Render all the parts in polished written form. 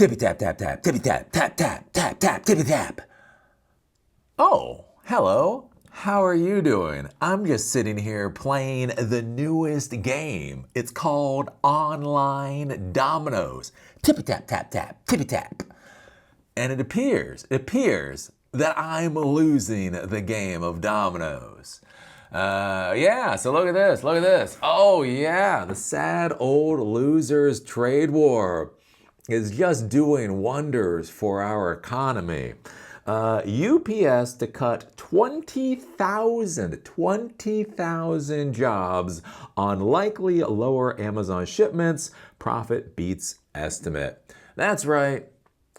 Tippy tap tap tap, tippy tap tap tap tap tap, tippy tap. Oh, hello. How are you doing? I'm just sitting here playing the newest game. It's called Online Dominoes. Tippy tap tap tap, tippy tap. And it appears that I'm losing the game of dominoes. Yeah, so look at this. Oh, yeah, the sad old losers trade war is just doing wonders for our economy. UPS to cut 20,000 jobs on likely lower Amazon shipments. Profit beats estimate. That's right.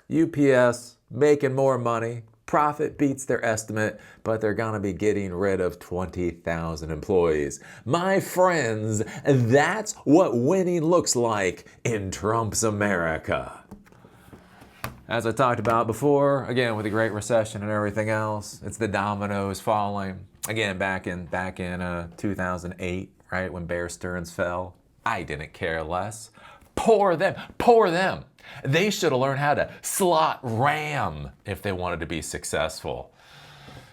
UPS making more money. Profit beats their estimate, but they're going to be getting rid of 20,000 employees. My friends, that's what winning looks like in Trump's America. As I talked about before, again, with the Great Recession and everything else, it's the dominoes falling. Again, back in 2008, right, when Bear Stearns fell, I didn't care less. Poor them. They should have learned how to slot ram if they wanted to be successful.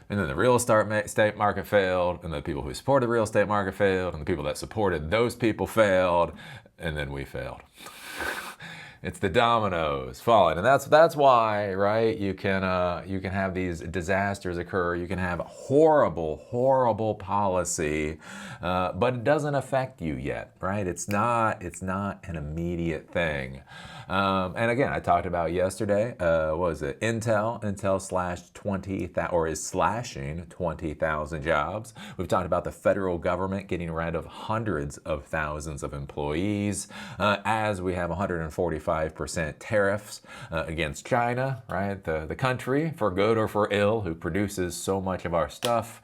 And then the real estate market failed, and the people who supported the real estate market failed, and the people that supported those people failed, and then we failed. It's the dominoes falling, and that's why, right? You can have these disasters occur. You can have horrible policy, but it doesn't affect you yet, right? It's not an immediate thing. And again, I talked about yesterday. What was it? Intel slashed 20,000 or is slashing 20,000 jobs. We've talked about the federal government getting rid of hundreds of thousands of employees as we have 145% tariffs against China, right? The country, for good or for ill, who produces so much of our stuff.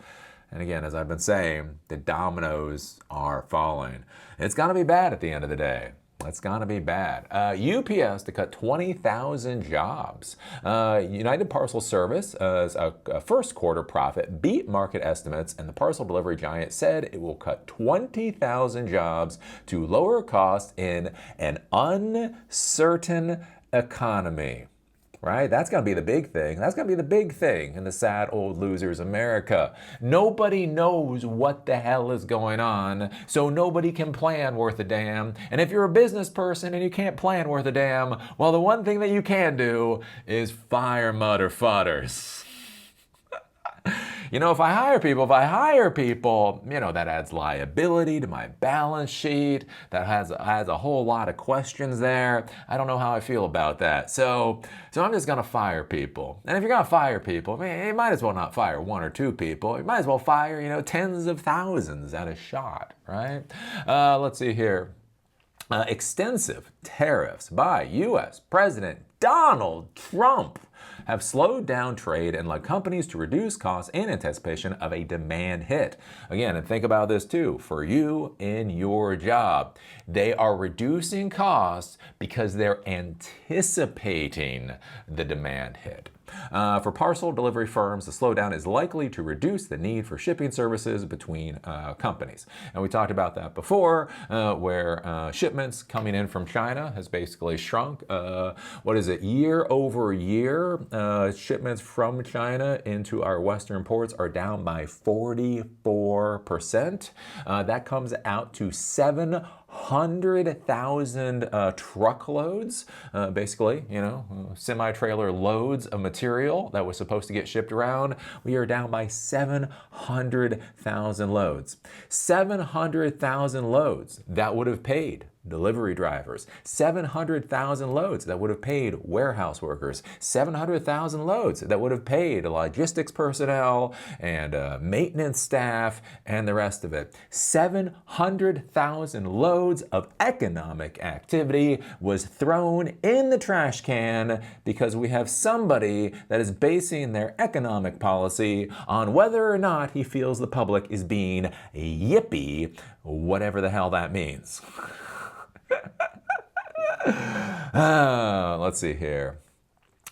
And again, as I've been saying, the dominoes are falling. It's going to be bad at the end of the day. It's going to be bad. UPS to cut 20,000 jobs. United Parcel Service, a first quarter profit, beat market estimates, and the parcel delivery giant said it will cut 20,000 jobs to lower costs in an uncertain economy. Right? That's going to be the big thing. That's going to be the big thing in the sad old losers America. Nobody knows what the hell is going on, so nobody can plan worth a damn. And if you're a business person and you can't plan worth a damn, well, the one thing that you can do is fire mother fudders. You know, if I hire people, that adds liability to my balance sheet. That has a whole lot of questions there. I don't know how I feel about that. So I'm just going to fire people. And if you're going to fire people, you might as well not fire one or two people. You might as well fire, tens of thousands at a shot, right? Let's see here. Extensive tariffs by U.S. President Donald Trump have slowed down trade and led companies to reduce costs in anticipation of a demand hit. Again, and think about this too, for you in your job. They are reducing costs because they're anticipating the demand hit. For parcel delivery firms, the slowdown is likely to reduce the need for shipping services between companies. And we talked about that before, where shipments coming in from China has basically shrunk. Year over year, shipments from China into our Western ports are down by 44%. That comes out to 700,000 truckloads, basically, semi-trailer loads of material that was supposed to get shipped around. We are down by 700,000 loads. 700,000 loads that would have paid delivery drivers, 700,000 loads that would have paid warehouse workers, 700,000 loads that would have paid logistics personnel and maintenance staff and the rest of it. 700,000 loads of economic activity was thrown in the trash can because we have somebody that is basing their economic policy on whether or not he feels the public is being yippy, whatever the hell that means. Let's see here.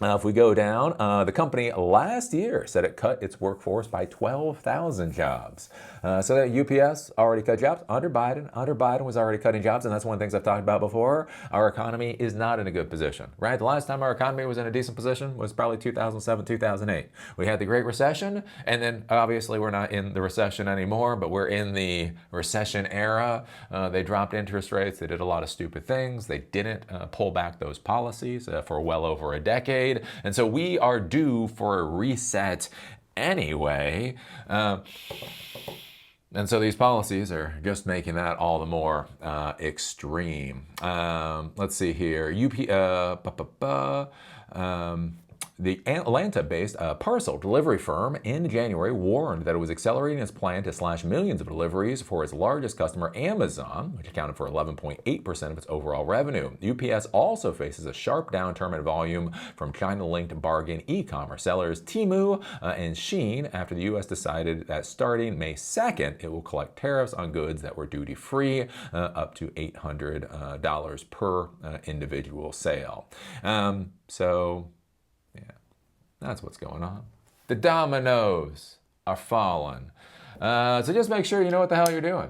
If we go down, the company last year said it cut its workforce by 12,000 jobs. So that UPS already cut jobs under Biden was already cutting jobs, and that's one of the things I've talked about before. Our economy is not in a good position, right? The last time our economy was in a decent position was probably 2007, 2008. We had the Great Recession, and then obviously we're not in the recession anymore, but we're in the recession era. They dropped interest rates. They did a lot of stupid things. They didn't pull back those policies for well over a decade. And so we are due for a reset anyway. And so these policies are just making that all the more extreme. Let's see here. The Atlanta-based parcel delivery firm in January warned that it was accelerating its plan to slash millions of deliveries for its largest customer, Amazon, which accounted for 11.8% of its overall revenue. UPS also faces a sharp downturn in volume from China-linked bargain e-commerce sellers Temu and Shein after the U.S. decided that starting May 2nd, it will collect tariffs on goods that were duty-free up to $800 per individual sale. That's what's going on. The dominoes are falling. So just make sure you know what the hell you're doing.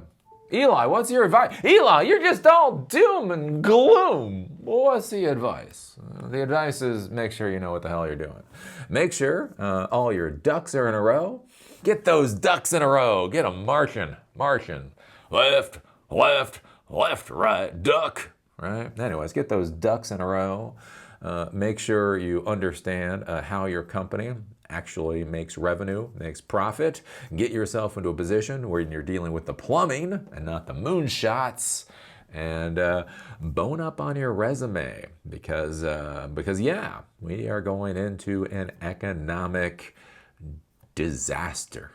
Eli, what's your advice? Eli, you're just all doom and gloom. What's the advice? The advice is make sure you know what the hell you're doing. Make sure all your ducks are in a row. Get those ducks in a row. Get them marching. Left, right, duck. Right? Anyways, get those ducks in a row. Make sure you understand how your company actually makes revenue, makes profit. Get yourself into a position where you're dealing with the plumbing and not the moonshots. And bone up on your resume because yeah, we are going into an economic disaster.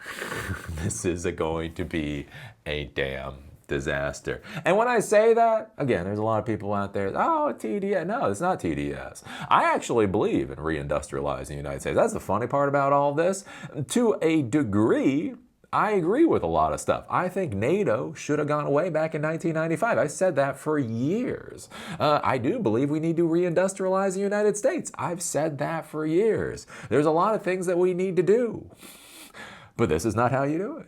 This is going to be a damn disaster. And when I say that, again, there's a lot of people out there, oh, TDS. No, it's not TDS. I actually believe in reindustrializing the United States. That's the funny part about all this. To a degree, I agree with a lot of stuff. I think NATO should have gone away back in 1995. I said that for years. I do believe we need to reindustrialize the United States. I've said that for years. There's a lot of things that we need to do. But this is not how you do it.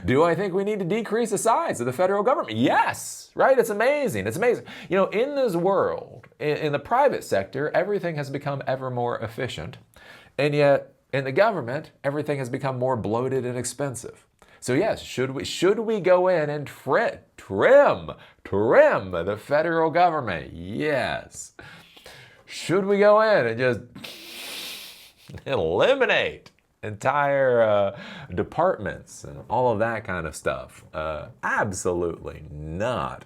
Do I think we need to decrease the size of the federal government? Yes, right? It's amazing. It's amazing. You know, in this world, in the private sector, everything has become ever more efficient. And yet, in the government, everything has become more bloated and expensive. So yes, should we go in and trim the federal government? Yes. Should we go in and just eliminate entire departments and all of that kind of stuff? Absolutely not.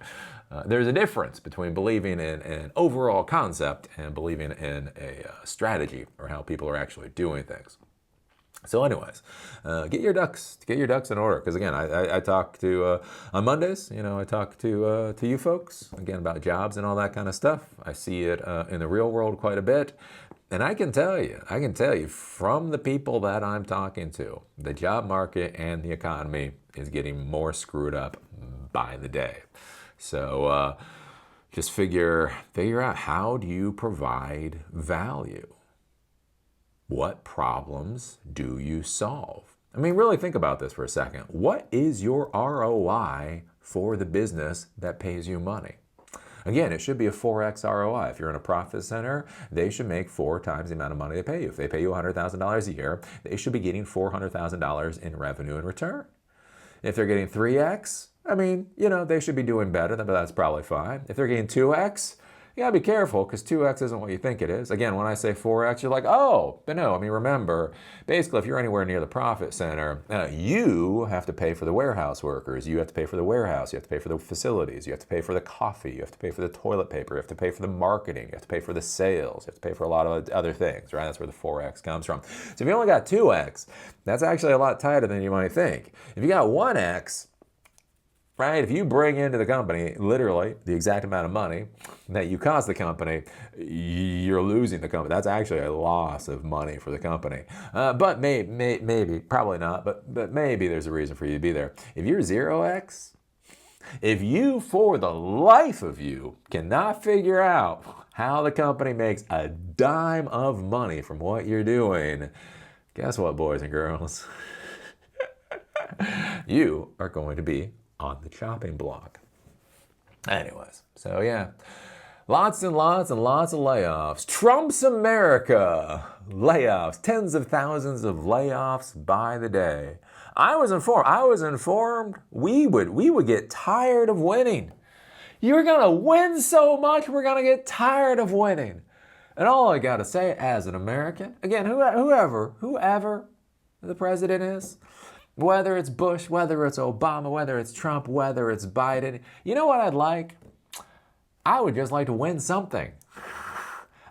There's a difference between believing in an overall concept and believing in a strategy or how people are actually doing things. So anyways, get your ducks in order. Because again, I talk to, on Mondays, I talk to you folks, again, about jobs and all that kind of stuff. I see it in the real world quite a bit. And I can tell you from the people that I'm talking to, the job market and the economy is getting more screwed up by the day. So just figure out, how do you provide value? What problems do you solve? I mean, really think about this for a second. What is your ROI for the business that pays you money? Again, it should be a 4x ROI. If you're in a profit center, they should make 4 times the amount of money they pay you. If they pay you $100,000 a year, they should be getting $400,000 in revenue in return. If they're getting 3x, I mean, they should be doing better, but that's probably fine. If they're getting 2x, you gotta be careful, because 2x isn't what you think it is. Again, when I say 4x, you're like, oh, but no. I mean, remember, basically, if you're anywhere near the profit center, you have to pay for the warehouse workers. You have to pay for the warehouse. You have to pay for the facilities. You have to pay for the coffee. You have to pay for the toilet paper. You have to pay for the marketing. You have to pay for the sales. You have to pay for a lot of other things, right? That's where the 4x comes from. So if you only got 2x, that's actually a lot tighter than you might think. If you got 1x, right? If you bring into the company literally the exact amount of money that you cost the company, you're losing the company. That's actually a loss of money for the company. But maybe, probably not, but maybe there's a reason for you to be there. If you're 0x, if you, for the life of you, cannot figure out how the company makes a dime of money from what you're doing, guess what, boys and girls? You are going to be on the chopping block. Anyways, so yeah, lots and lots and lots of layoffs. Trump's America. Layoffs, tens of thousands of layoffs by the day. I was informed we would get tired of winning. You're gonna win so much, we're gonna get tired of winning. And all I gotta say as an American, again, whoever the president is, whether it's Bush, whether it's Obama, whether it's Trump, whether it's Biden, you know what I'd like? I would just like to win something.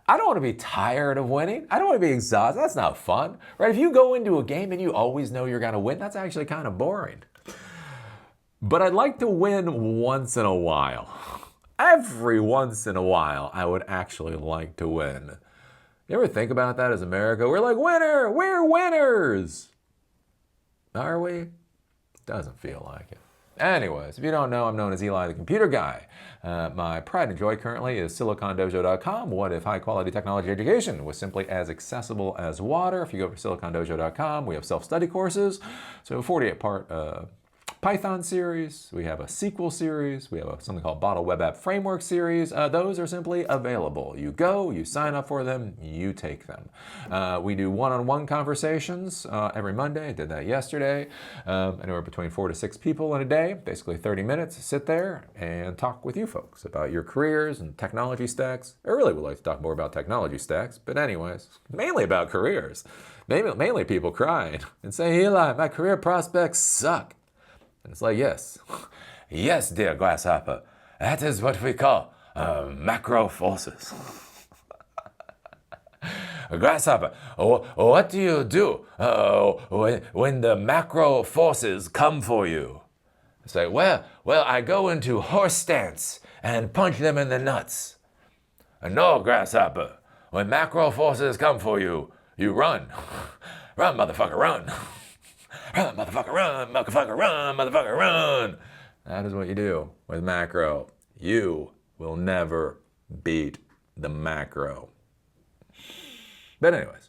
I don't want to be tired of winning. I don't want to be exhausted. That's not fun, right? If you go into a game and you always know you're going to win, that's actually kind of boring. But I'd like to win once in a while. Every once in a while, I would actually like to win. You ever think about that as America? We're like, winner, we're winners. Are we? Doesn't feel like it. Anyways, if you don't know, I'm known as Eli the Computer Guy. My pride and joy currently is silicondojo.com. What if high quality technology education was simply as accessible as water? If you go to silicondojo.com, we have self-study courses. So a 48-part Python series, we have a SQL series, we have something called Bottle Web App Framework series. Those are simply available. You go, you sign up for them, you take them. We do one-on-one conversations every Monday. I did that yesterday. Anywhere between 4 to 6 people in a day, basically 30 minutes, sit there and talk with you folks about your careers and technology stacks. I really would like to talk more about technology stacks, but anyways, mainly about careers. Mainly people crying and say, Eli, my career prospects suck. And it's like, yes, yes, dear grasshopper, that is what we call macro forces. Grasshopper, what do you do when the macro forces come for you? It's like, well, I go into horse stance and punch them in the nuts. No, grasshopper, when macro forces come for you, you run. Run, motherfucker, run. Run, motherfucker, run, motherfucker, run, motherfucker, run. That is what you do with macro. You will never beat the macro. But anyways,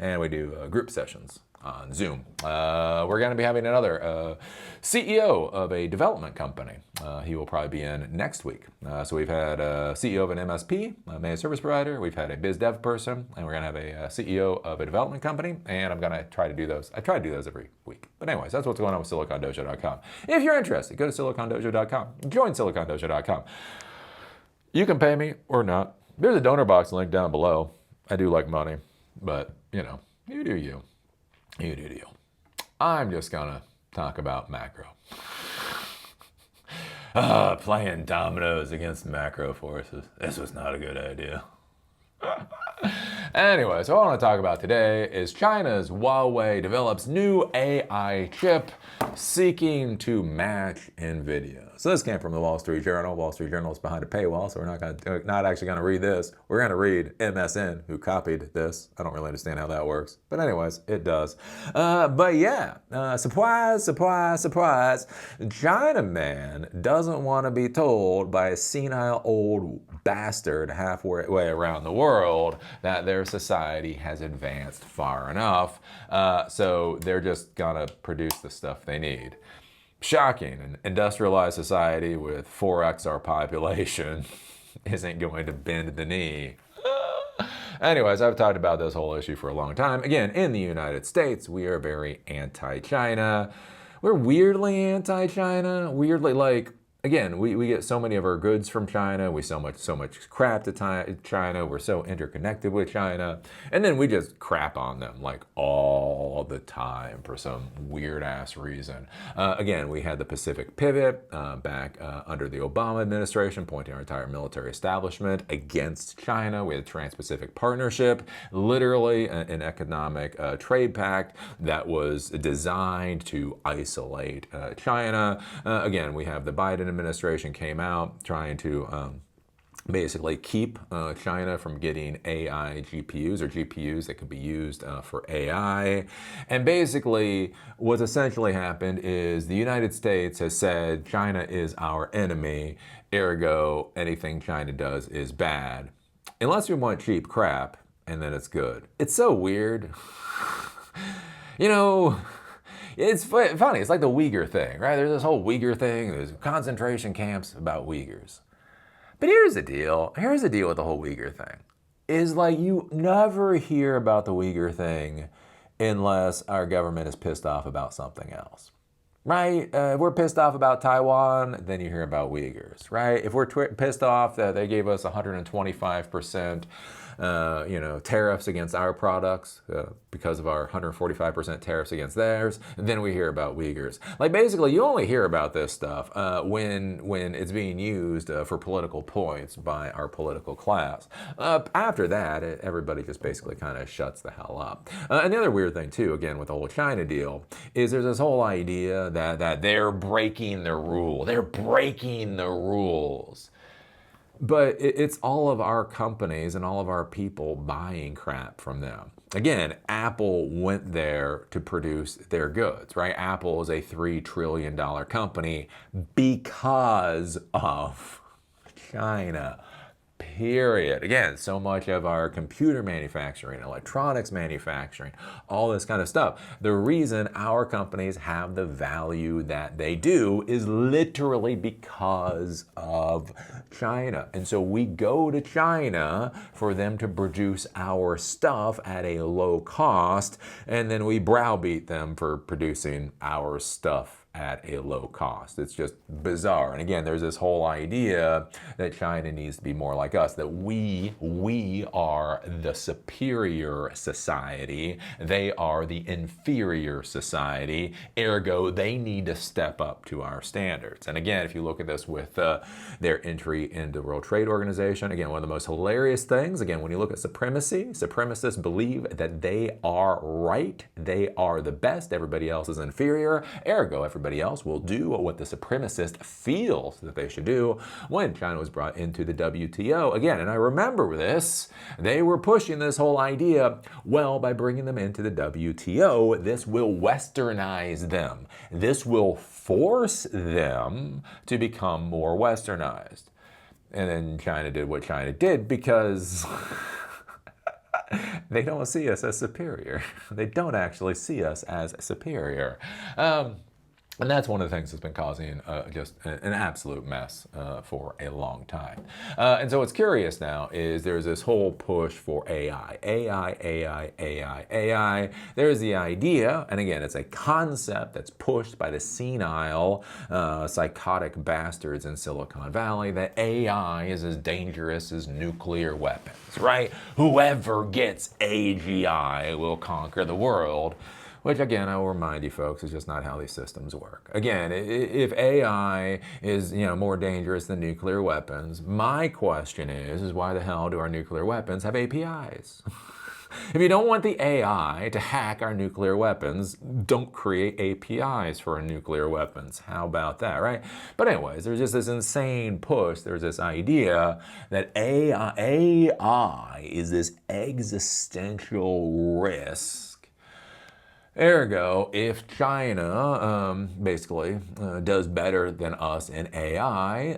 and we do group sessions on Zoom. We're going to be having another CEO of a development company. He will probably be in next week. So we've had a CEO of an MSP, a managed service provider. We've had a biz dev person, and we're going to have a CEO of a development company. And I'm going to try to do those. I try to do those every week. But anyways, that's what's going on with silicondojo.com. If you're interested, go to silicondojo.com. Join silicondojo.com. You can pay me or not. There's a donor box link down below. I do like money, but you know, you do you. You do you. I'm just gonna talk about macro. Playing dominoes against macro forces. This was not a good idea. Anyway, so what I want to talk about today is China's Huawei develops new AI chip seeking to match Nvidia. So this came from the Wall Street Journal. Wall Street Journal is behind a paywall, so we're not actually going to read this. We're going to read MSN, who copied this. I don't really understand how that works, but anyways, it does. But yeah, surprise, surprise, surprise. China man doesn't want to be told by a senile old bastard halfway around the world that their society has advanced far enough, so they're just gonna produce the stuff they need. Shocking. An industrialized society with 4x our population isn't going to bend the knee. Anyways, I've talked about this whole issue for a long time. Again, in the United States, we are very anti-China. We're weirdly anti-China. Weirdly, like, again, we get so many of our goods from China. We so much crap to China. We're so interconnected with China. And then we just crap on them like all the time for some weird ass reason. Again, we had the Pacific pivot back under the Obama administration, pointing our entire military establishment against China. We had the Trans-Pacific Partnership, literally an economic trade pact that was designed to isolate China. Again, we have the Biden administration came out trying to basically keep China from getting AI GPUs or GPUs that could be used for AI. And basically what's essentially happened is the United States has said China is our enemy, ergo anything China does is bad. unless you want cheap crap, and then it's good. It's so weird. You know, it's funny. It's like the Uyghur thing, right? There's this whole Uyghur thing. There's concentration camps about Uyghurs. But here's the deal. Here's the deal with the whole Uyghur thing. Is like you never hear about the Uyghur thing unless our government is pissed off about something else. Right? If we're pissed off about Taiwan, then you hear about Uyghurs, right? If we're pissed off that they gave us 125%, tariffs against our products because of our 145% tariffs against theirs, then we hear about Uyghurs. Like basically, you only hear about this stuff when it's being used for political points by our political class. After that, everybody just basically kind of shuts the hell up. And the other weird thing too, again with the whole China deal, is there's this whole idea that they're breaking the rule. They're breaking the rules. But it's all of our companies and all of our people buying crap from them. Again, Apple went there to produce their goods, right? Apple is a $3 trillion company because of China. Period. Again, so much of our computer manufacturing, electronics manufacturing, all this kind of stuff. The reason our companies have the value that they do is literally because of China. And so we go to China for them to produce our stuff at a low cost, and then we browbeat them for producing our stuff at a low cost. It's just bizarre. And again, there's this whole idea that China needs to be more like us, that we are the superior society, they are the inferior society, ergo they need to step up to our standards. And again, if you look at this with their entry into the World Trade Organization, again, one of the most hilarious things, again, when you look at supremacy, supremacists believe that they are right, they are the best, everybody else is inferior, ergo everybody else will do what the supremacist feels that they should do. When China was brought into the WTO, again, and I remember this, they were pushing this whole idea, well, by bringing them into the WTO, this will westernize them. This will force them to become more westernized. And then China did what China did because they don't see us as superior. They don't actually see us as superior. And that's one of the things that's been causing just an absolute mess for a long time. And so what's curious now is there's this whole push for AI. There's the idea, and again, it's a concept that's pushed by the senile, psychotic bastards in Silicon Valley, that AI is as dangerous as nuclear weapons, right? Whoever gets AGI will conquer the world. Which, again, I will remind you folks, is just not how these systems work. Again, if AI is more dangerous than nuclear weapons, my question is why the hell do our nuclear weapons have APIs? If you don't want the AI to hack our nuclear weapons, don't create APIs for our nuclear weapons. How about that, right? But anyways, there's just this insane push. There's this idea that AI is this existential risk. Ergo, if China basically does better than us in AI,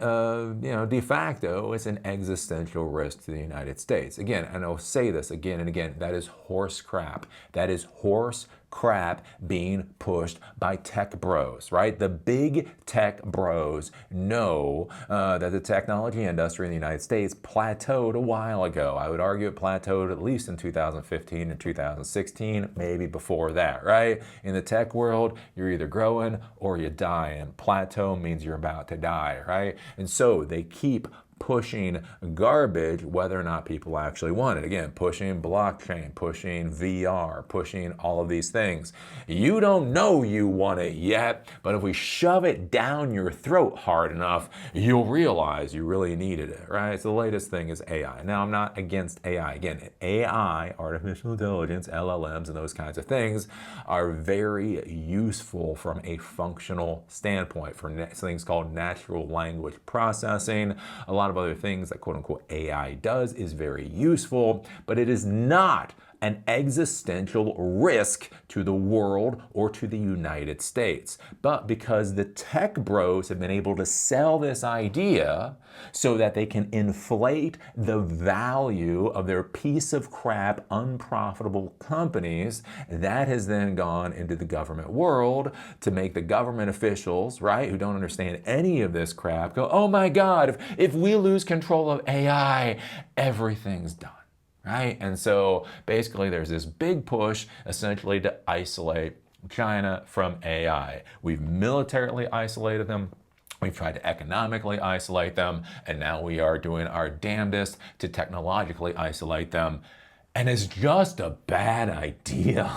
de facto, it's an existential risk to the United States. Again, and I'll say this again and again, that is horse crap. That is horse crap being pushed by tech bros, right? The big tech bros know that the technology industry in the United States plateaued a while ago. I would argue it plateaued at least in 2015 and 2016, maybe before that, right? In the tech world, you're either growing or you die, and plateau means you're about to die, right? And so they keep pushing garbage whether or not people actually want it. Again, pushing blockchain, pushing VR, pushing all of these things. You don't know you want it yet, but if we shove it down your throat hard enough, you'll realize you really needed it, right? So the latest thing is AI. Now, I'm not against AI. Again, AI, artificial intelligence, LLMs, and those kinds of things are very useful from a functional standpoint for things called natural language processing. A lot of other things that quote unquote AI does is very useful, but it is not an existential risk to the world or to the United States. But because the tech bros have been able to sell this idea so that they can inflate the value of their piece of crap, unprofitable companies, that has then gone into the government world to make the government officials, right, who don't understand any of this crap, go, oh my God, if we lose control of AI, everything's done. Right? And so basically there's this big push essentially to isolate China from AI. We've militarily isolated them. We've tried to economically isolate them. And now we are doing our damnedest to technologically isolate them. And it's just a bad idea.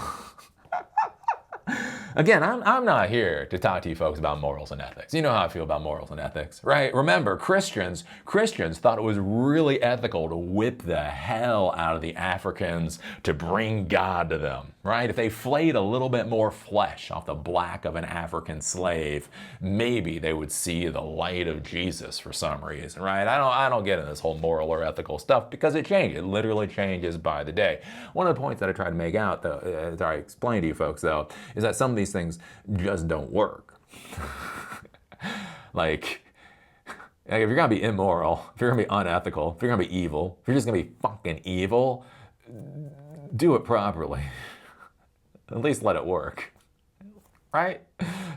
Again, I'm not here to talk to you folks about morals and ethics. You know how I feel about morals and ethics, right? Remember, Christians thought it was really ethical to whip the hell out of the Africans to bring God to them, right? If they flayed a little bit more flesh off the back of an African slave, maybe they would see the light of Jesus for some reason, right? I don't get into this whole moral or ethical stuff because it changes. It literally changes by the day. One of the points that I try to make out, though, as I explain to you folks, though, is that some of these things just don't work. like if you're gonna be immoral, if you're gonna be unethical, if you're gonna be evil, if you're just gonna be fucking evil, do it properly. At least let it work. Right?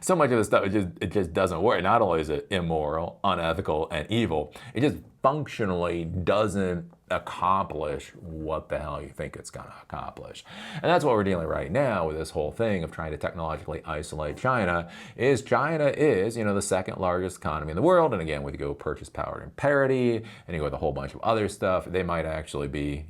So much of this stuff, it just doesn't work. Not only is it immoral, unethical, and evil, it just functionally doesn't accomplish what the hell you think it's going to accomplish. And that's what we're dealing right now with this whole thing of trying to technologically isolate China is the second largest economy in the world. And again, when you go purchase power and parity and you go with a whole bunch of other stuff, they might actually be,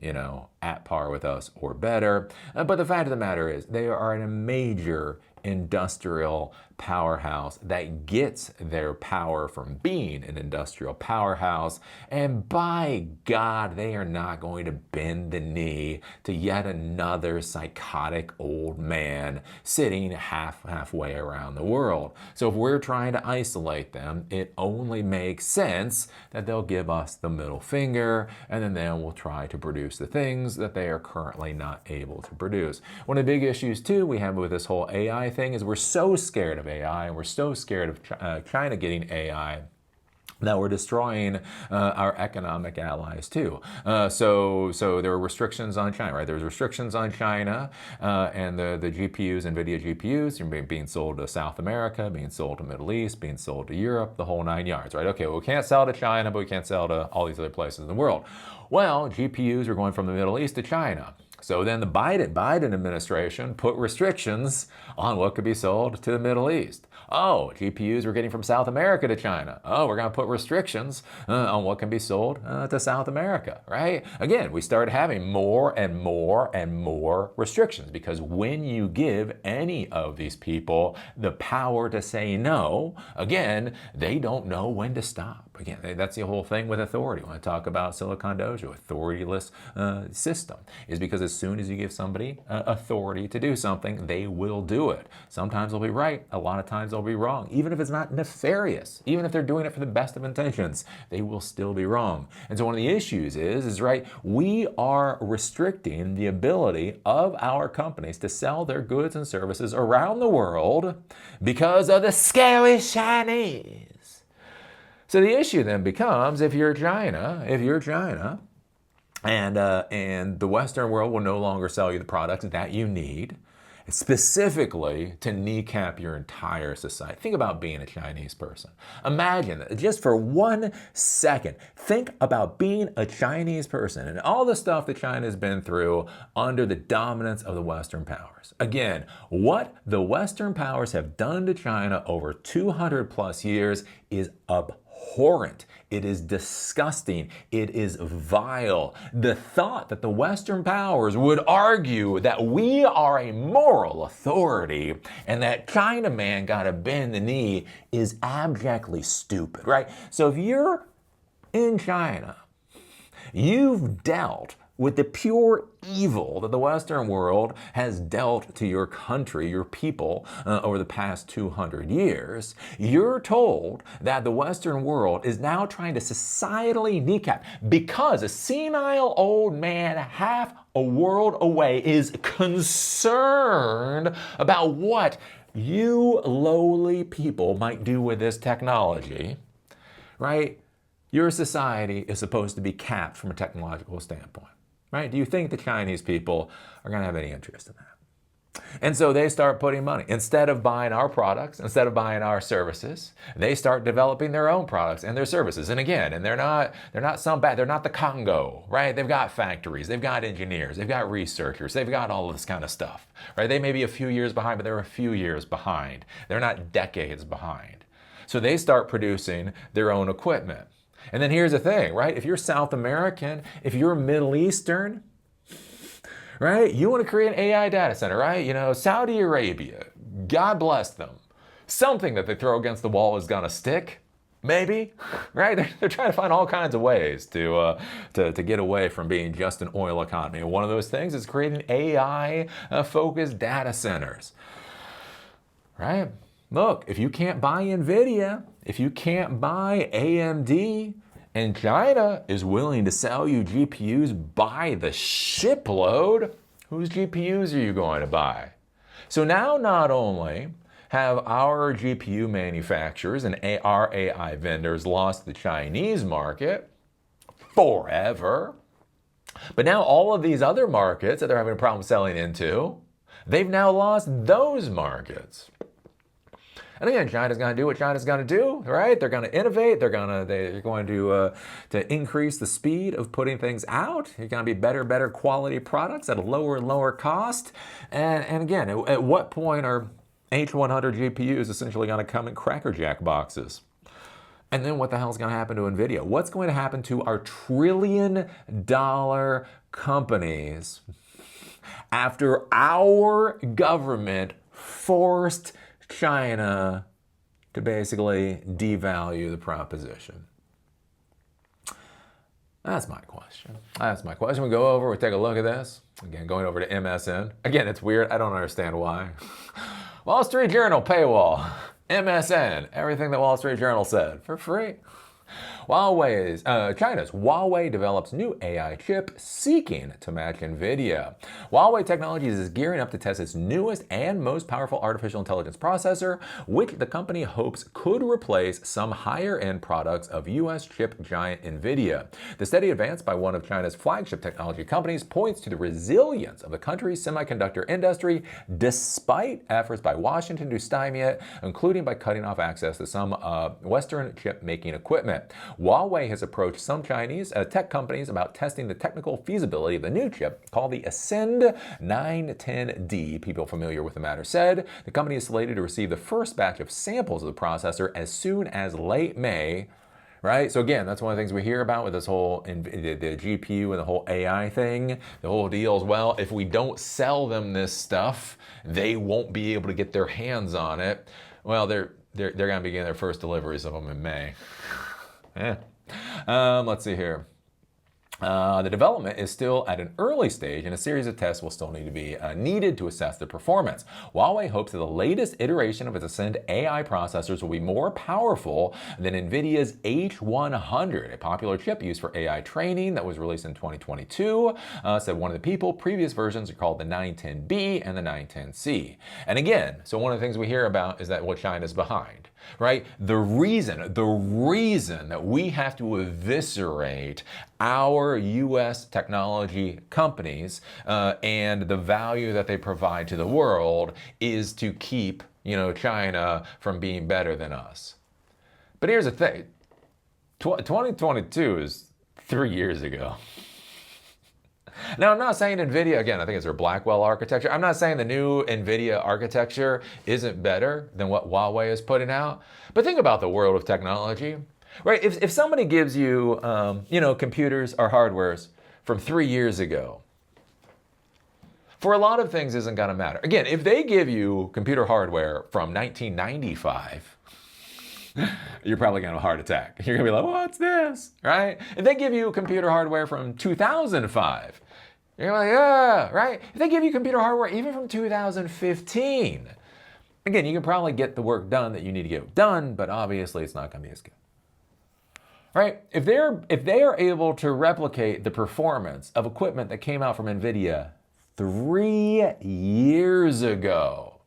at par with us or better. But the fact of the matter is they are in a major industrial powerhouse that gets their power from being an industrial powerhouse. And by God, they are not going to bend the knee to yet another psychotic old man sitting halfway around the world. So if we're trying to isolate them, it only makes sense that they'll give us the middle finger, and then we'll try to produce the things that they are currently not able to produce. One of the big issues too we have with this whole AI thing is we're so scared of AI and we're so scared of China getting AI that we're destroying our economic allies too. So there were restrictions on China, right? There was restrictions on China and the GPUs, Nvidia GPUs, being sold to South America, being sold to Middle East, being sold to Europe, the whole 9 yards, right? Okay, well, we can't sell to China, but we can't sell to all these other places in the world. Well, GPUs are going from the Middle East to China. So then the Biden administration put restrictions on what could be sold to the Middle East. Oh, GPUs we're getting from South America to China. Oh, we're going to put restrictions on what can be sold to South America, right? Again, we started having more and more and more restrictions because when you give any of these people the power to say no, again, they don't know when to stop. Again, that's the whole thing with authority. When I talk about Silicon Dojo, authorityless system, is because as soon as you give somebody authority to do something, they will do it. Sometimes they'll be right. A lot of times they'll be wrong. Even if it's not nefarious, even if they're doing it for the best of intentions, they will still be wrong. And so one of the issues is right, we are restricting the ability of our companies to sell their goods and services around the world because of the scary Chinese. So the issue then becomes, if you're China, and the Western world will no longer sell you the products that you need, specifically to kneecap your entire society. Think about being a Chinese person. Imagine that, just for 1 second, think about being a Chinese person and all the stuff that China has been through under the dominance of the Western powers. Again, what the Western powers have done to China over 200 plus years is abhorrent. It is disgusting. It is vile. The thought that the Western powers would argue that we are a moral authority and that Chinaman gotta bend the knee is abjectly stupid, right? So if you're in China, you've dealt with the pure evil that the Western world has dealt to your country, your people, over the past 200 years, you're told that the Western world is now trying to societally kneecap because a senile old man half a world away is concerned about what you lowly people might do with this technology, right? Your society is supposed to be capped from a technological standpoint, right? Do you think the Chinese people are going to have any interest in that? And so they start putting money. Instead of buying our products, instead of buying our services, they start developing their own products and their services. And again, they're not the Congo, right? They've got factories, they've got engineers, they've got researchers, they've got all of this kind of stuff, right? They may be a few years behind, but they're a few years behind. They're not decades behind. So they start producing their own equipment. And then here's the thing, right? If you're South American, if you're Middle Eastern, right? You want to create an AI data center, right? You know, Saudi Arabia, God bless them. Something that they throw against the wall is going to stick, maybe, right? They're trying to find all kinds of ways to get away from being just an oil economy. And one of those things is creating AI-focused data centers, right? Look, if you can't buy Nvidia, if you can't buy AMD, and China is willing to sell you GPUs by the shipload, whose GPUs are you going to buy? So now not only have our GPU manufacturers and our AI vendors lost the Chinese market forever, but now all of these other markets that they're having a problem selling into, they've now lost those markets. And again, China's going to do what China's going to do, right? They're going to innovate. They're going to increase the speed of putting things out. You're going to be better quality products at a lower cost. And again, at what point are H100 GPUs essentially going to come in Cracker Jack boxes? And then what the hell is going to happen to Nvidia? What's going to happen to our trillion-dollar companies after our government forced China to basically devalue the proposition? That's my question. We go over, we take a look at this. Again, going over to MSN. Again, it's weird. I don't understand why. Wall Street Journal paywall. MSN. Everything that Wall Street Journal said for free. China's Huawei develops new AI chip seeking to match Nvidia. Huawei Technologies is gearing up to test its newest and most powerful artificial intelligence processor, which the company hopes could replace some higher-end products of U.S. chip giant Nvidia. The steady advance by one of China's flagship technology companies points to the resilience of the country's semiconductor industry, despite efforts by Washington to stymie it, including by cutting off access to some Western chip-making equipment. Huawei has approached some Chinese tech companies about testing the technical feasibility of the new chip called the Ascend 910D. People familiar with the matter said the company is slated to receive the first batch of samples of the processor as soon as late May. Right? So again, that's one of the things we hear about with this whole the GPU and the whole AI thing. The whole deal is, well, if we don't sell them this stuff, they won't be able to get their hands on it. Well, they're going to begin their first deliveries of them in May. Let's see here. The development is still at an early stage, and a series of tests will still need to be needed to assess the performance. Huawei hopes that the latest iteration of its Ascend AI processors will be more powerful than Nvidia's H100, a popular chip used for AI training that was released in 2022. Said one of the people. Previous versions are called the 910B and the 910C. And again, so one of the things we hear about is that China's behind. Right? The reason that we have to eviscerate our U.S. technology companies and the value that they provide to the world is to keep, China from being better than us. But here's the thing. 2022 is 3 years ago. Now, I'm not saying Nvidia, again, I think it's their Blackwell architecture. I'm not saying the new Nvidia architecture isn't better than what Huawei is putting out. But think about the world of technology, right? If somebody gives you, computers or hardwares from 3 years ago, for a lot of things isn't going to matter. Again, if they give you computer hardware from 1995, you're probably going to have a heart attack. You're going to be like, what's this, right? If they give you computer hardware from 2005, you're like, yeah, right? If they give you computer hardware even from 2015, again, you can probably get the work done that you need to get done, but obviously it's not going to be as good. right? If they are able to replicate the performance of equipment that came out from Nvidia 3 years ago,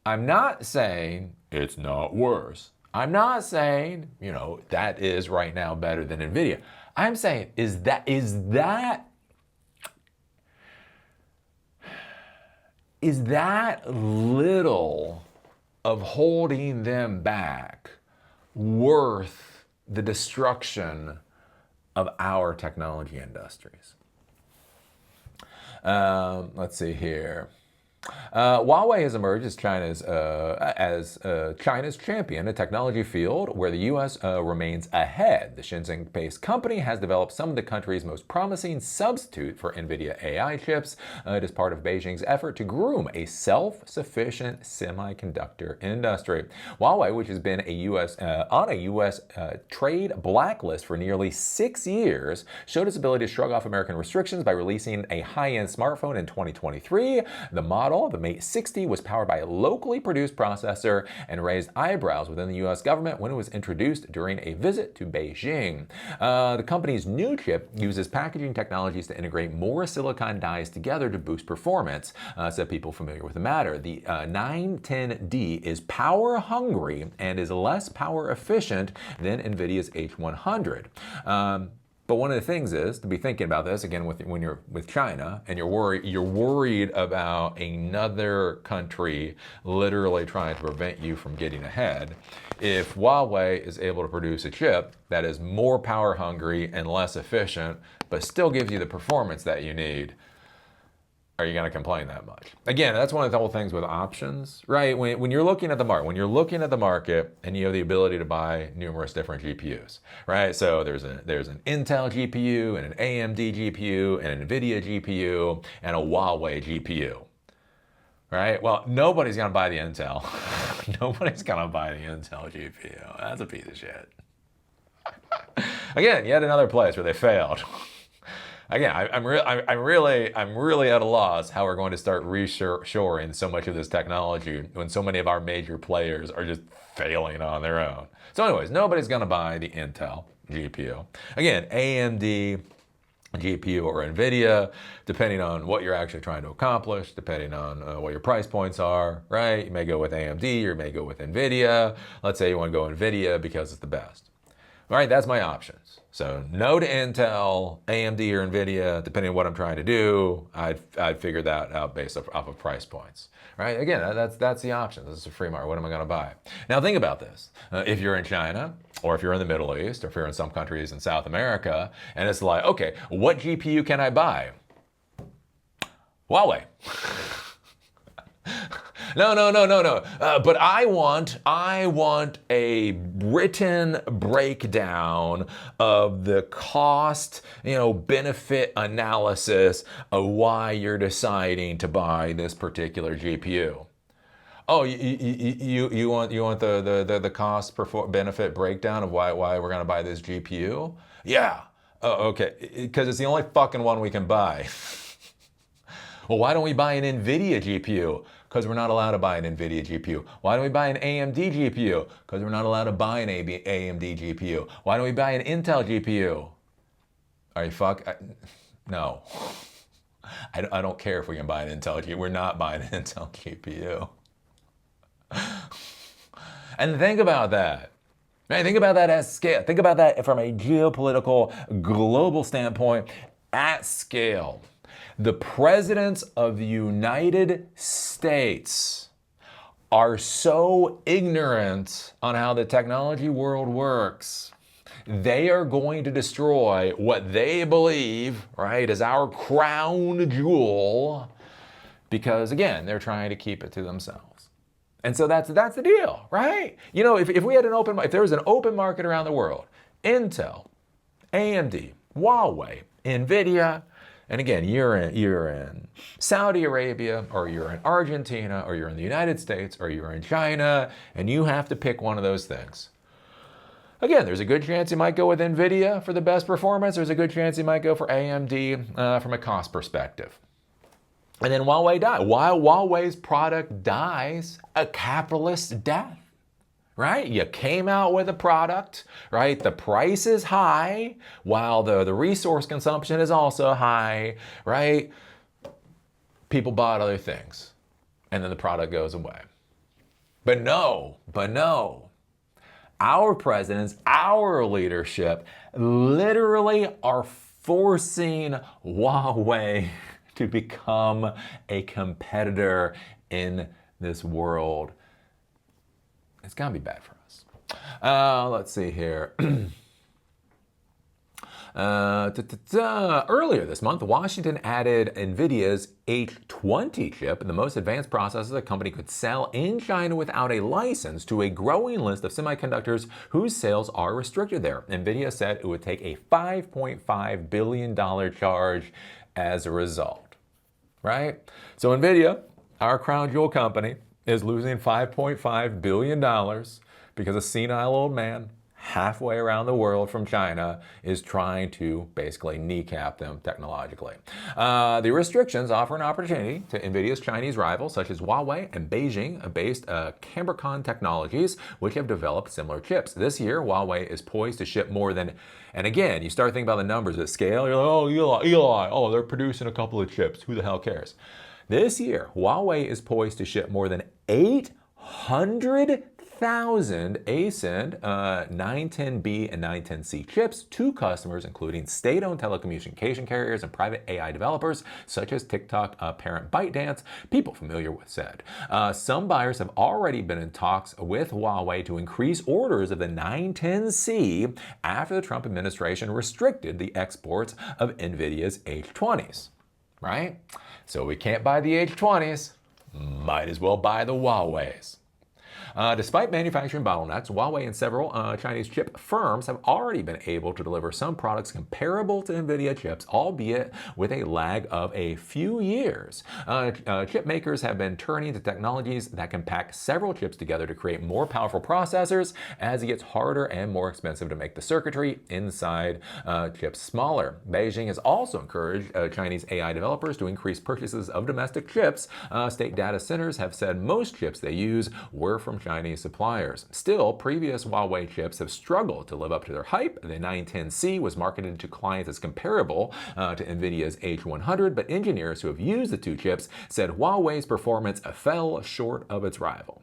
I'm not saying it's not worse. I'm not saying, that is right now better than Nvidia. I'm saying is that little of holding them back worth the destruction of our technology industries? Let's see here. Huawei has emerged as China's champion, a technology field where the U.S. Remains ahead. The Shenzhen-based company has developed some of the country's most promising substitute for Nvidia AI chips. It is part of Beijing's effort to groom a self-sufficient semiconductor industry. Huawei, which has been on a U.S. trade blacklist for nearly 6 years, showed its ability to shrug off American restrictions by releasing a high-end smartphone in 2023. The model, the Mate 60, was powered by a locally produced processor and raised eyebrows within the U.S. government when it was introduced during a visit to Beijing. The company's new chip uses packaging technologies to integrate more silicon dies together to boost performance, said people familiar with the matter. The 910D is power hungry and is less power efficient than NVIDIA's H100. But one of the things is to be thinking about this again when you're with China and you're worried about another country literally trying to prevent you from getting ahead. If Huawei is able to produce a chip that is more power hungry and less efficient, but still gives you the performance that you need, are you going to complain that much? Again, that's one of the whole things with options, right? When you're looking at the market, and you have the ability to buy numerous different GPUs, right? So there's an Intel GPU and an AMD GPU and an Nvidia GPU and a Huawei GPU, right? Well, nobody's going to buy the Intel. Nobody's going to buy the Intel GPU. That's a piece of shit. Again, yet another place where they failed. Again, I'm really at a loss how we're going to start reshoring so much of this technology when so many of our major players are just failing on their own. So anyways, nobody's going to buy the Intel GPU. Again, AMD GPU or Nvidia, depending on what you're actually trying to accomplish, depending on what your price points are, right? You may go with AMD or you may go with Nvidia. Let's say you want to go Nvidia because it's the best. All right, that's my options. So no to Intel, AMD, or Nvidia, depending on what I'm trying to do. I'd figure that out based off of price points. Right? Again, that's the option. This is a free market. What am I going to buy? Now think about this. If you're in China, or if you're in the Middle East, or if you're in some countries in South America, and it's like, okay, what GPU can I buy? Huawei. No. But I want a written breakdown of the cost, benefit analysis of why you're deciding to buy this particular GPU. Oh, you want the cost benefit breakdown of why we're going to buy this GPU? Yeah. Oh, okay. Because it's the only fucking one we can buy. Well, why don't we buy an Nvidia GPU? Because we're not allowed to buy an Nvidia GPU. Why don't we buy an AMD GPU? Because we're not allowed to buy an AMD GPU. Why don't we buy an Intel GPU? Are you no. I don't care if we can buy an Intel GPU. We're not buying an Intel GPU. And think about that. Right? Think about that at scale. Think about that from a geopolitical, global standpoint at scale. The presidents of the United States are so ignorant on how the technology world works. They are going to destroy what they believe, right, is our crown jewel, because again, they're trying to keep it to themselves. And so that's the deal, right? If we had if there was an open market around the world, Intel, AMD, Huawei, Nvidia, and again, you're in Saudi Arabia, or you're in Argentina, or you're in the United States, or you're in China, and you have to pick one of those things. Again, there's a good chance you might go with Nvidia for the best performance. There's a good chance you might go for AMD from a cost perspective. And then Huawei dies. While Huawei's product dies a capitalist death, right? You came out with a product, right? The price is high while the resource consumption is also high, right? People bought other things and then the product goes away. But no, our presidents, our leadership literally are forcing Huawei to become a competitor in this world. It's gonna be bad for us. Let's see here. Earlier this month, Washington added Nvidia's H20 chip, the most advanced processor the company could sell in China without a license, to a growing list of semiconductors whose sales are restricted there. Nvidia said it would take a $5.5 billion charge as a result. Right? So Nvidia, our crown jewel company, is losing $5.5 billion because a senile old man halfway around the world from China is trying to basically kneecap them technologically. The restrictions offer an opportunity to Nvidia's Chinese rivals, such as Huawei and Beijing-based Cambricon Technologies, which have developed similar chips. This year, Huawei is poised to ship more than, and again, you start thinking about the numbers at scale, you're like, oh, Eli, oh, they're producing a couple of chips. Who the hell cares? This year, Huawei is poised to ship more than 800,000 ASIN 910B and 910C chips to customers, including state-owned telecommunication carriers and private AI developers, such as TikTok parent ByteDance, people familiar with said. Some buyers have already been in talks with Huawei to increase orders of the 910C after the Trump administration restricted the exports of Nvidia's H20s, right? So we can't buy the H20s, might as well buy the Huaweis. Despite manufacturing bottlenecks, Huawei and several Chinese chip firms have already been able to deliver some products comparable to Nvidia chips, albeit with a lag of a few years. Chip makers have been turning to technologies that can pack several chips together to create more powerful processors as it gets harder and more expensive to make the circuitry inside chips smaller. Beijing has also encouraged Chinese AI developers to increase purchases of domestic chips. State data centers have said most chips they use were from Chinese suppliers. Still, previous Huawei chips have struggled to live up to their hype. The 910C was marketed to clients as comparable to Nvidia's H100, but engineers who have used the two chips said Huawei's performance fell short of its rival.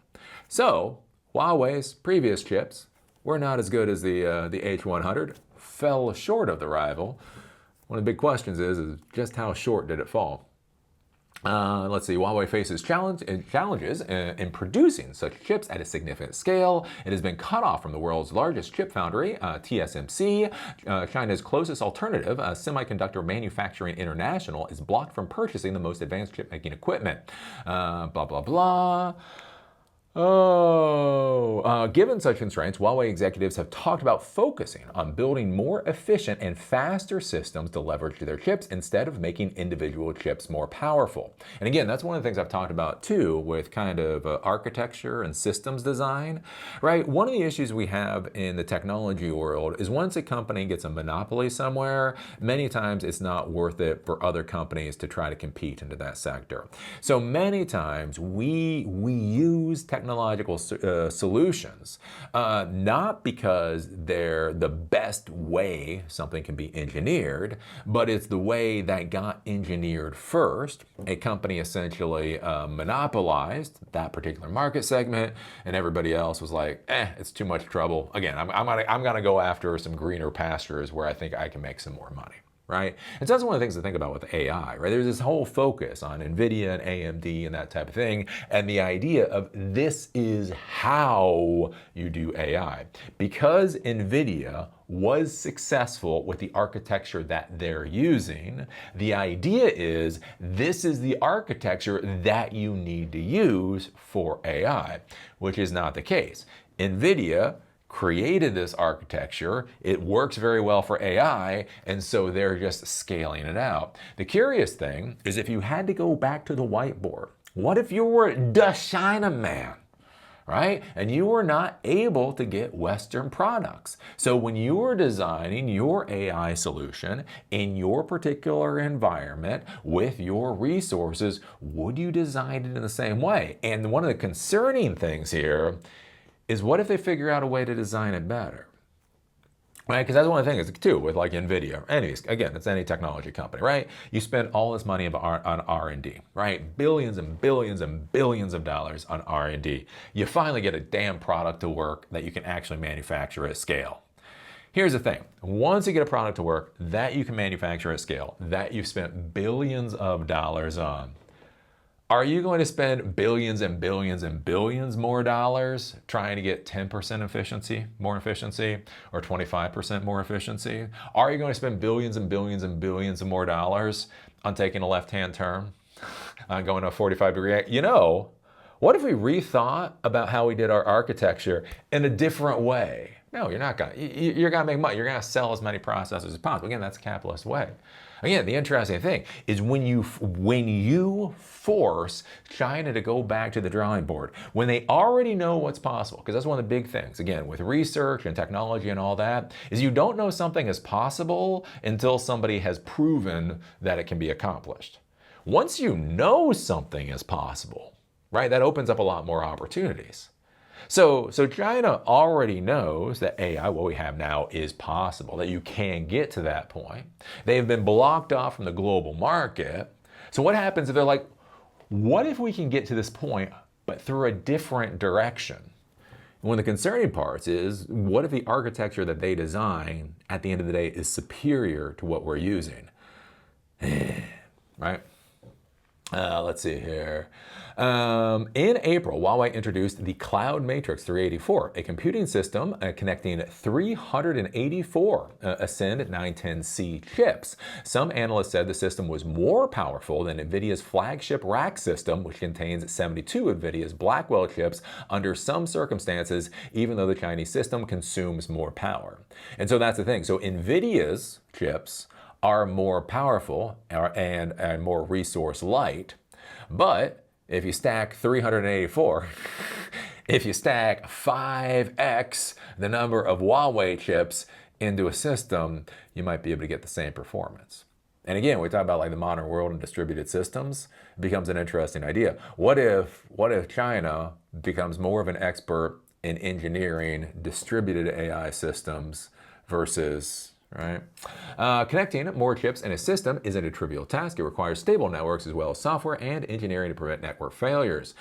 So, Huawei's previous chips were not as good as the H100, fell short of the rival. One of the big questions is just how short did it fall? Let's see, Huawei faces challenges in producing such chips at a significant scale. It has been cut off from the world's largest chip foundry, TSMC. China's closest alternative, Semiconductor Manufacturing International, is blocked from purchasing the most advanced chip-making equipment. Blah, blah, blah. Given such constraints, Huawei executives have talked about focusing on building more efficient and faster systems to leverage their chips instead of making individual chips more powerful. And again, that's one of the things I've talked about too with kind of architecture and systems design, right? One of the issues we have in the technology world is once a company gets a monopoly somewhere, many times it's not worth it for other companies to try to compete into that sector. So many times we use technological solutions, not because they're the best way something can be engineered, but it's the way that got engineered first. A company essentially monopolized that particular market segment, and everybody else was like, it's too much trouble. Again, I'm gonna go after some greener pastures where I think I can make some more money. Right? And so that's one of the things to think about with AI, right? There's this whole focus on Nvidia and AMD and that type of thing, and the idea of this is how you do AI. Because Nvidia was successful with the architecture that they're using, the idea is this is the architecture that you need to use for AI, which is not the case. Nvidia created this architecture, it works very well for AI, and so they're just scaling it out. The curious thing is if you had to go back to the whiteboard, what if you were the China man, right? And you were not able to get Western products. So when you were designing your AI solution in your particular environment with your resources, would you design it in the same way? And one of the concerning things here is what if they figure out a way to design it better? Right, because that's one of the things too with like Nvidia. Anyways, again, it's any technology company, right? You spend all this money on R&D, right? Billions and billions and billions of dollars on R&D. You finally get a damn product to work that you can actually manufacture at scale. Here's the thing. Once you get a product to work that you can manufacture at scale, that you've spent billions of dollars on, are you going to spend billions and billions and billions more dollars trying to get 10% efficiency, more efficiency, or 25% more efficiency? Are you going to spend billions and billions and billions of more dollars on taking a left-hand turn, on going to a 45-degree? You know, what if we rethought about how we did our architecture in a different way? No, you're not going to. You're going to make money. You're going to sell as many processors as possible. Again, that's a capitalist way. Again, the interesting thing is when you force China to go back to the drawing board, when they already know what's possible, because that's one of the big things, again, with research and technology and all that, is you don't know something is possible until somebody has proven that it can be accomplished. Once you know something is possible, right, that opens up a lot more opportunities. So China already knows that AI, what we have now, is possible, that you can get to that point. They've been blocked off from the global market. So what happens if they're like, what if we can get to this point, but through a different direction? One of the concerning parts is, what if the architecture that they design at the end of the day is superior to what we're using? Right? Let's see here. In April, Huawei introduced the Cloud Matrix 384, a computing system connecting 384 Ascend 910C chips. Some analysts said the system was more powerful than Nvidia's flagship rack system, which contains 72 Nvidia's Blackwell chips under some circumstances, even though the Chinese system consumes more power. And so that's the thing. So Nvidia's chips are more powerful and more resource light, but if you stack 384, if you stack 5x the number of Huawei chips into a system, you might be able to get the same performance. And again, we talk about like the modern world and distributed systems, it becomes an interesting idea. What if China becomes more of an expert in engineering distributed AI systems versus, right? Connecting more chips in a system isn't a trivial task. It requires stable networks as well as software and engineering to prevent network failures.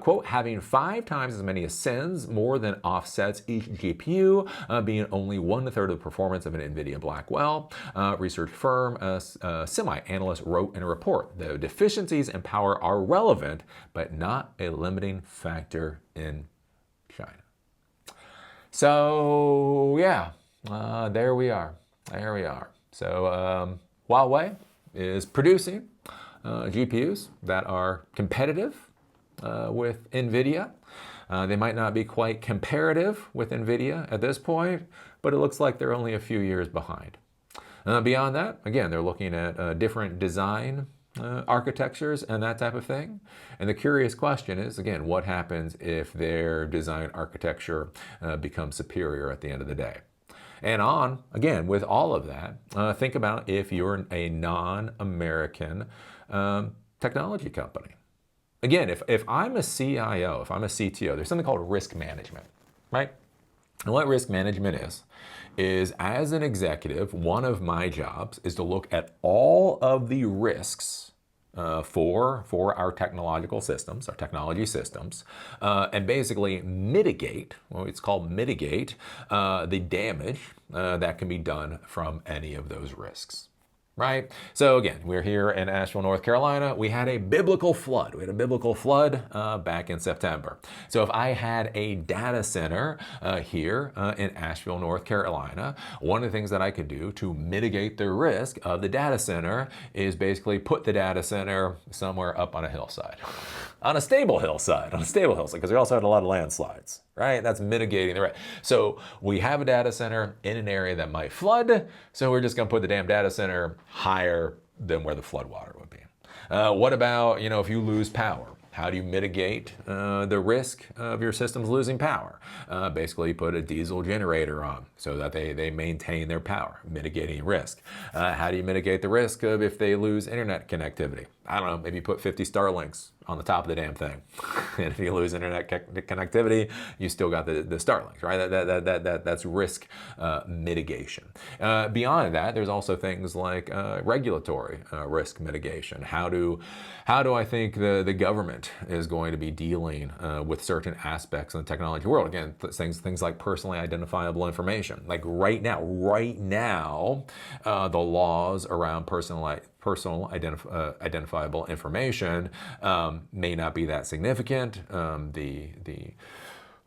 Quote, having 5 times as many ascends more than offsets each GPU, being only 1/3 of the performance of an Nvidia Blackwell. Research firm Semi-Analyst wrote in a report, the deficiencies in power are relevant, but not a limiting factor in China. So yeah, there we are. There we are. So Huawei is producing GPUs that are competitive with Nvidia. They might not be quite comparative with Nvidia at this point, but it looks like they're only a few years behind. Beyond that, again, they're looking at different design architectures and that type of thing. And the curious question is, again, what happens if their design architecture becomes superior at the end of the day? And on, again, with all of that, think about if you're a non-American technology company. Again, if I'm a CIO, if I'm a CTO, there's something called risk management, right? And what risk management is as an executive, one of my jobs is to look at all of the risks for our technological systems, our technology systems, and basically mitigate, well, it's called mitigate, the damage that can be done from any of those risks. Right? So again, we're here in Asheville, North Carolina. We had a biblical flood. We had a biblical flood back in September. So if I had a data center here in Asheville, North Carolina, one of the things that I could do to mitigate the risk of the data center is basically put the data center somewhere up on a hillside. On a stable hillside, because we also had a lot of landslides, right? That's mitigating the risk. So we have a data center in an area that might flood, so we're just gonna put the damn data center higher than where the flood water would be. What about, if you lose power? How do you mitigate the risk of your systems losing power? Basically, put a diesel generator on so that they maintain their power, mitigating risk. How do you mitigate the risk of if they lose internet connectivity? I don't know, maybe put 50 Starlinks on the top of the damn thing. And if you lose internet connectivity, you still got the Starlinks, right? That's risk mitigation. Beyond that, there's also things like regulatory risk mitigation. How do I think the government is going to be dealing with certain aspects in the technology world? Again, things like personally identifiable information. Like right now, the laws around personal identifiable information may not be that significant. The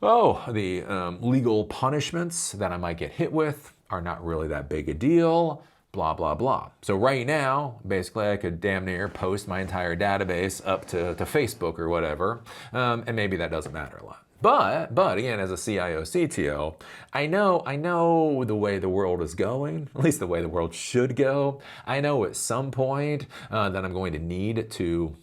legal punishments that I might get hit with are not really that big a deal. Blah, blah, blah. So right now, basically, I could damn near post my entire database up to Facebook or whatever, and maybe that doesn't matter a lot. But again, as a CIO, CTO, I know the way the world is going, at least the way the world should go. I know at some point that I'm going to need to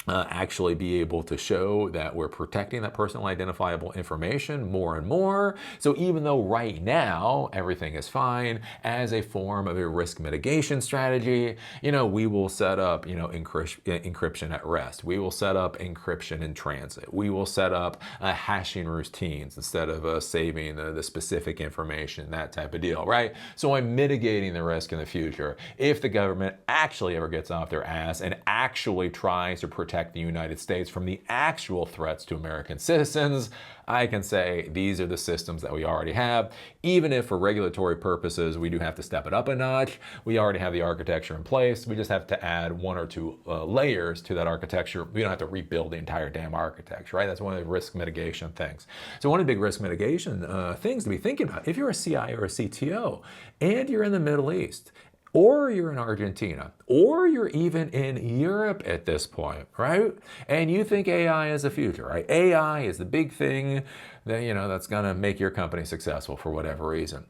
actually be able to show that we're protecting that personal identifiable information more and more. So even though right now everything is fine, as a form of a risk mitigation strategy, we will set up, encryption at rest. We will set up encryption in transit. We will set up hashing routines instead of saving the specific information, that type of deal, right? So I'm mitigating the risk in the future. If the government actually ever gets off their ass and actually tries to protect the United States from the actual threats to American citizens, I can say these are the systems that we already have. Even if for regulatory purposes we do have to step it up a notch, we already have the architecture in place. We just have to add one or two layers to that architecture. We don't have to rebuild the entire damn architecture, right? That's one of the risk mitigation things. So one of the big risk mitigation things to be thinking about, if you're a CIO or a CTO and you're in the Middle East, or you're in Argentina, or you're even in Europe at this point, right? And you think AI is the future, right? AI is the big thing that, that's gonna make your company successful for whatever reason.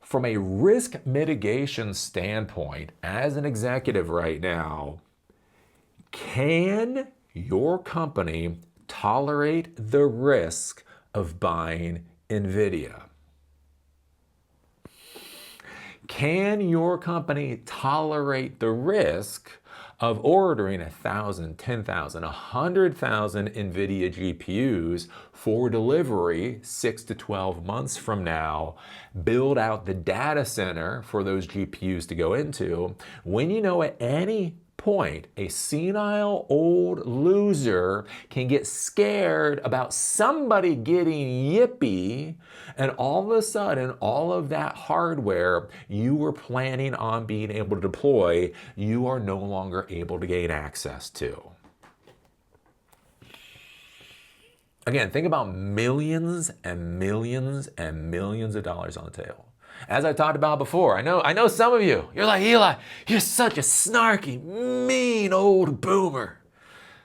From a risk mitigation standpoint, as an executive right now, can your company tolerate the risk of buying Nvidia? Can your company tolerate the risk of ordering 1,000, 10,000, 100,000 Nvidia GPUs for delivery 6 to 12 months from now, build out the data center for those GPUs to go into, when at any point a senile old loser can get scared about somebody getting yippee, and all of a sudden all of that hardware you were planning on being able to deploy, you are no longer able to gain access to. Again, think about millions and millions and millions of dollars on the table. As I talked about before, I know some of you, you're like, Eli, you're such a snarky, mean old boomer.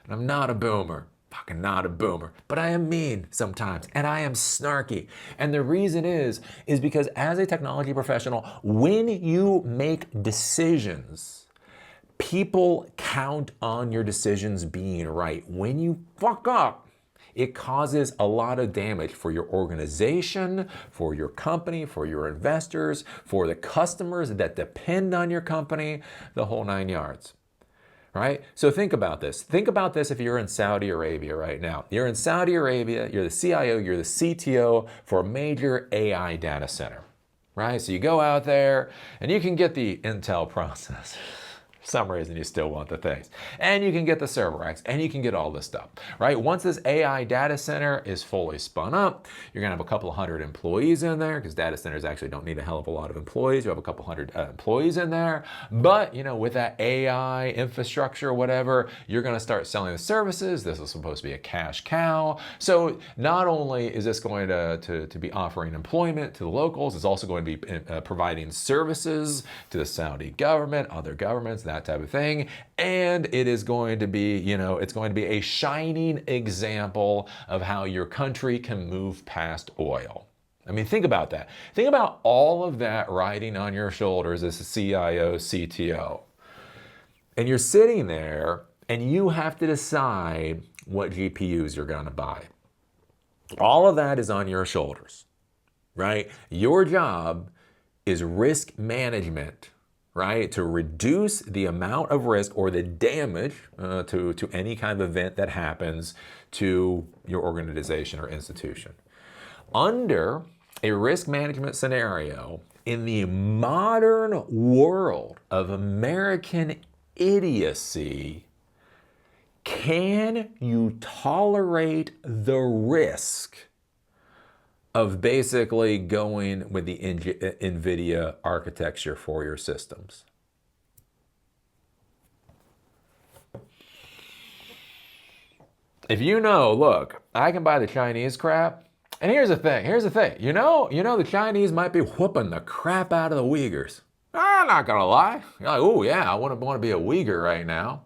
And I'm not a boomer, fucking not a boomer, but I am mean sometimes, and I am snarky. And the reason is because as a technology professional, when you make decisions, people count on your decisions being right. When you fuck up, it causes a lot of damage for your organization, for your company, for your investors, for the customers that depend on your company, the whole 9 yards, right? So think about this. Think about this if you're in Saudi Arabia right now. You're in Saudi Arabia, you're the CIO, you're the CTO for a major AI data center, right? So you go out there and you can get the Intel processor. For some reason you still want the things. And you can get the server racks, and you can get all this stuff, right? Once this AI data center is fully spun up, you're gonna have a couple of hundred employees in there, because data centers actually don't need a hell of a lot of employees. You have a couple hundred employees in there. But with that AI infrastructure or whatever, you're gonna start selling the services. This is supposed to be a cash cow. So not only is this going to be offering employment to the locals, it's also going to be providing services to the Saudi government, other governments, that type of thing. And it is going to be, it's going to be a shining example of how your country can move past oil. I mean, think about that. Think about all of that riding on your shoulders as a CIO, CTO. And you're sitting there and you have to decide what GPUs you're going to buy. All of that is on your shoulders, right? Your job is risk management right, to reduce the amount of risk or the damage to any kind of event that happens to your organization or institution. Under a risk management scenario, in the modern world of American idiocy, can you tolerate the risk of basically going with the Nvidia architecture for your systems? If you know, look, I can buy the Chinese crap, and here's the thing, you know the Chinese might be whooping the crap out of the Uyghurs. I'm not gonna lie. You're like, oh yeah, I want to be a Uyghur right now.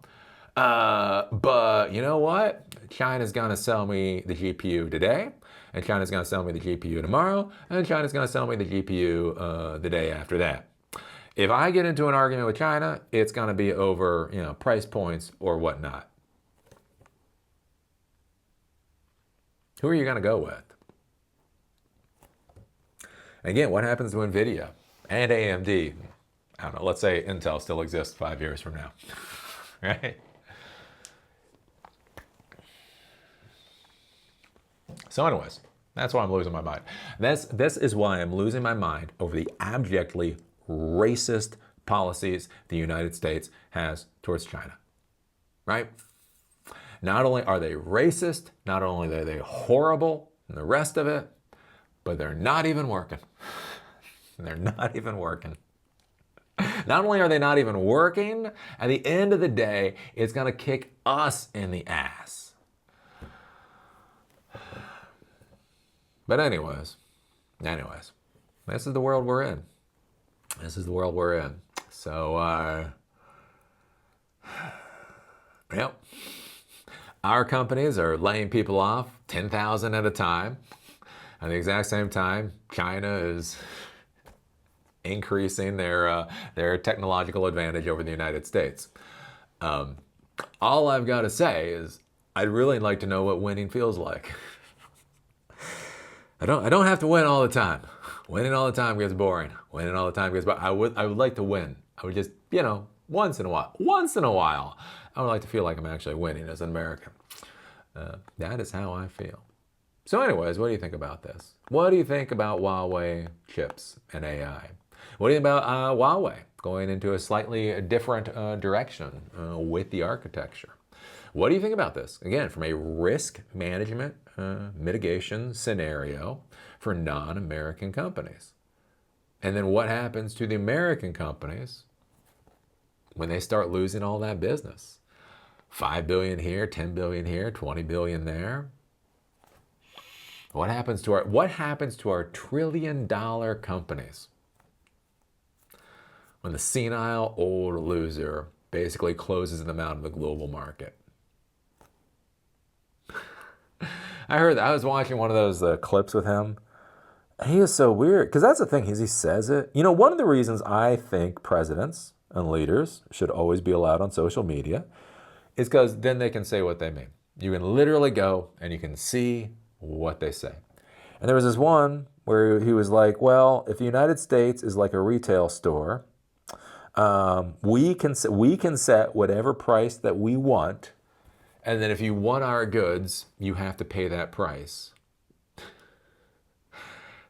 But you know what? China's gonna sell me the GPU today, and China's gonna sell me the GPU tomorrow, and China's gonna sell me the GPU the day after that. If I get into an argument with China, it's gonna be over, price points or whatnot. Who are you gonna go with? Again, what happens to Nvidia and AMD? I don't know, let's say Intel still exists 5 years from now, right? So anyways, that's why I'm losing my mind. This is why I'm losing my mind over the abjectly racist policies the United States has towards China, right? Not only are they racist, not only are they horrible and the rest of it, but they're not even working. They're not even working. Not only are they not even working, at the end of the day, it's going to kick us in the ass. But anyways, this is the world we're in. This is the world we're in. So, yep. Our companies are laying people off 10,000 at a time. At the exact same time, China is increasing their technological advantage over the United States. All I've got to say is I'd really like to know what winning feels like. I don't have to win all the time. Winning all the time gets boring. Winning all the time gets boring. I would like to win. I would just, once in a while, I would like to feel like I'm actually winning as an American. That is how I feel. So anyways, what do you think about this? What do you think about Huawei chips and AI? What do you think about Huawei going into a slightly different direction with the architecture? What do you think about this? Again, from a risk management mitigation scenario for non-American companies. And then what happens to the American companies when they start losing all that business? 5 billion here, 10 billion here, 20 billion there. What happens to our $1 trillion companies when the senile old loser basically closes them out of the global market? I was watching one of those clips with him. He is so weird, because that's the thing, he says it. One of the reasons I think presidents and leaders should always be allowed on social media is because then they can say what they mean. You can literally go and you can see what they say. And there was this one where he was like, well, if the United States is like a retail store, we can set whatever price that we want, and then if you want our goods, you have to pay that price.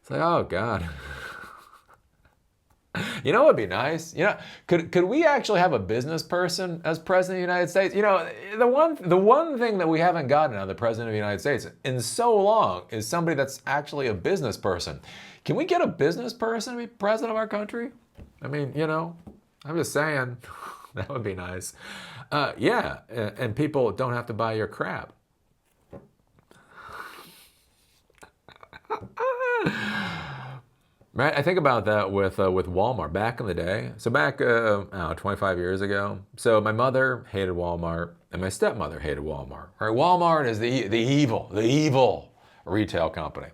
It's like, oh God. What would be nice? Could we actually have a business person as president of the United States? The one thing that we haven't gotten out of the president of the United States in so long is somebody that's actually a business person. Can we get a business person to be president of our country? I mean, I'm just saying, that would be nice. Yeah, and people don't have to buy your crap. Right, I think about that with Walmart back in the day. So back 25 years ago. So my mother hated Walmart, and my stepmother hated Walmart. Right, Walmart is the evil retail company.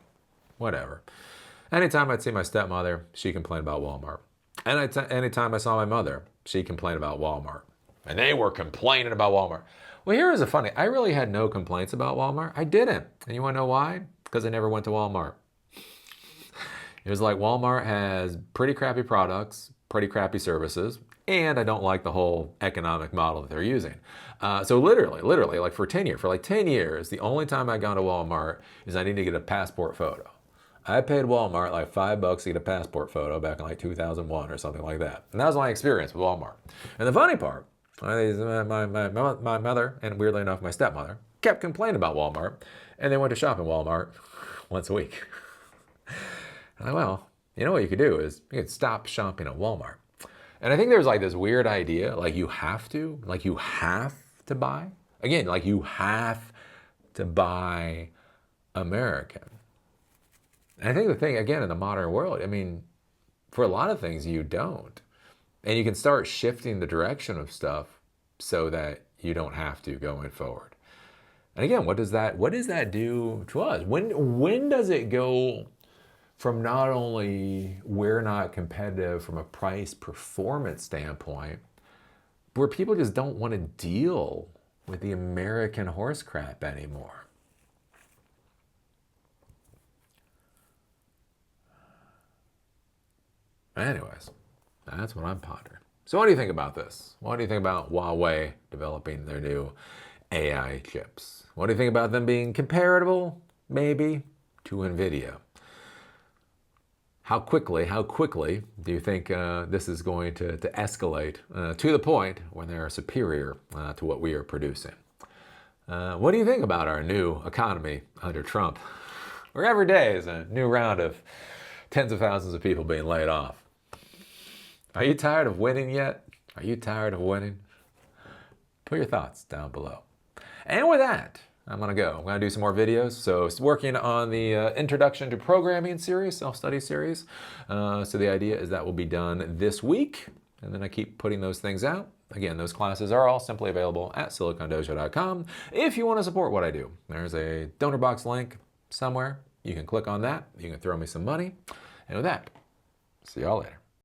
Whatever. Anytime I'd see my stepmother, she complained about Walmart. And anytime I saw my mother, she complained about Walmart. And they were complaining about Walmart. Well, here is the funny. I really had no complaints about Walmart. I didn't. And you want to know why? Because I never went to Walmart. It was like Walmart has pretty crappy products, pretty crappy services. and I don't like the whole economic model that they're using. So literally, like for 10 years, the only time I gone to Walmart is I need to get a passport photo. I paid Walmart like $5 to get a passport photo back in like 2001 or something like that. And that was my experience with Walmart. And the funny part, my mother, and weirdly enough, my stepmother, kept complaining about Walmart, and they went to shop in Walmart once a week. I'm like, well, you know what you could do is you could stop shopping at Walmart. And I think there's like this weird idea, like you have to buy. Again, like you have to buy American. And I think the thing, again, in the modern world, I mean, for a lot of things, you don't. And you can start shifting the direction of stuff so that you don't have to going forward. And again, what does that do to us? When does it go from not only we're not competitive from a price performance standpoint, where people just don't want to deal with the American horse crap anymore? Anyways, that's what I'm pondering. So what do you think about this? What do you think about Huawei developing their new AI chips? What do you think about them being comparable, maybe, to Nvidia? How quickly do you think this is going to escalate to the point when they're superior to what we are producing? What do you think about our new economy under Trump? Where every day is a new round of tens of thousands of people being laid off. Are you tired of winning yet? Are you tired of winning? Put your thoughts down below. And with that, I'm gonna go. I'm gonna do some more videos. So working on the Introduction to Programming series, self-study series. So the idea is that will be done this week. And then I keep putting those things out. Again, those classes are all simply available at silicondojo.com. If you want to support what I do, there's a donor box link somewhere. You can click on that. You can throw me some money. And with that, see y'all later.